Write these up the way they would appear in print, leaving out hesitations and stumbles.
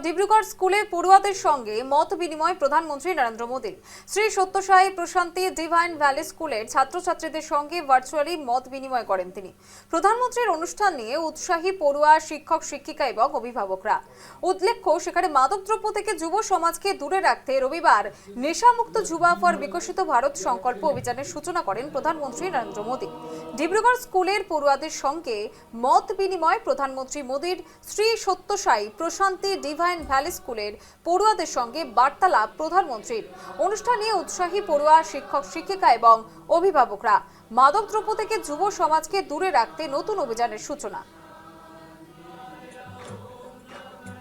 ডিব্রুগড় স্কুলে পড়ুয়াদের সঙ্গে মত বিনিময় প্রধানমন্ত্রী নরেন্দ্র মোদীর। শ্রী সত্যসাই প্রশান্তি ডিভাইন ভ্যালি স্কুলের ছাত্রছাত্রীদের সঙ্গে ভার্চুয়ালি মত বিনিময় করেন তিনি। প্রধানমন্ত্রীর অনুষ্ঠান নিয়ে উৎসাহী পড়ুয়া, শিক্ষক শিক্ষিকা এবং অভিভাবকরা। উল্লেখ্য, সেখানে মাদকদ্রব্য থেকে যুব সমাজকে দূরে রাখতে রবিবার নেশামুক্ত যুবা ফর বিকশিত ভারত সংকল্প অভিযানের সূচনা করেন প্রধানমন্ত্রী নরেন্দ্র মোদী। ডিব্রুগড় স্কুলের পড়ুয়াদের সঙ্গে মত বিনিময় প্রধানমন্ত্রী মোদীর। শ্রী সত্যসাই প্রশান্তি ডিভাইন ভ্যালি স্কুলের পড়ুয়াদের সঙ্গে বার্তালাপ প্রধানমন্ত্রীর। অনুষ্ঠানে উৎসাহী পড়ুয়া, শিক্ষক শিক্ষিকা এবং অভিভাবকরা। মাদকদ্রব্য থেকে যুব সমাজকে দূরে রাখতে নতুন অভিযানের সূচনা।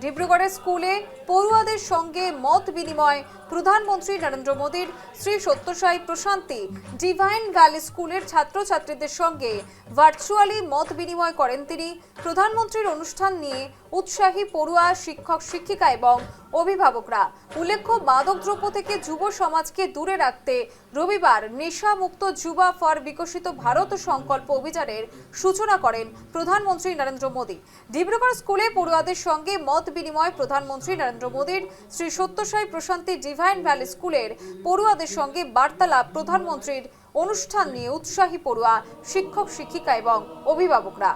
ডিব্রুগড়ের স্কুলে পড়ুয়াদের সঙ্গে মত বিনিময় প্রধানমন্ত্রী নরেন্দ্র মোদীর। শ্রী সত্যসাই প্রশান্তি ডিভাইন ভ্যালি স্কুলের ছাত্রছাত্রীদের সঙ্গে ভার্চুয়ালি মত বিনিময় করেন তিনি। প্রধানমন্ত্রীর অনুষ্ঠান নিয়ে উৎসাহী পড়ুয়া, শিক্ষক শিক্ষিকা এবং অভিভাবকরা। উল্লেখ্য, মাদকদ্রব্য থেকে যুব সমাজকে দূরে রাখতে রবিবার নেশামুক্ত যুবা ফর বিকশিত ভারত সংকল্প অভিযানের সূচনা করেন প্রধানমন্ত্রী নরেন্দ্র মোদী। ডিব্রুগড় স্কুলে পড়ুয়াদের সঙ্গে মত বিনিময় প্রধানমন্ত্রী নরেন্দ্র মোদীর। শ্রী সত্যসাই প্রশান্তি ডিভাইন ভ্যালি স্কুলের পড়ুয়াদের সঙ্গে বার্তালাপ প্রধানমন্ত্রীর। অনুষ্ঠান নিয়ে উৎসাহী পড়ুয়া, শিক্ষক শিক্ষিকা এবং অভিভাবকরা।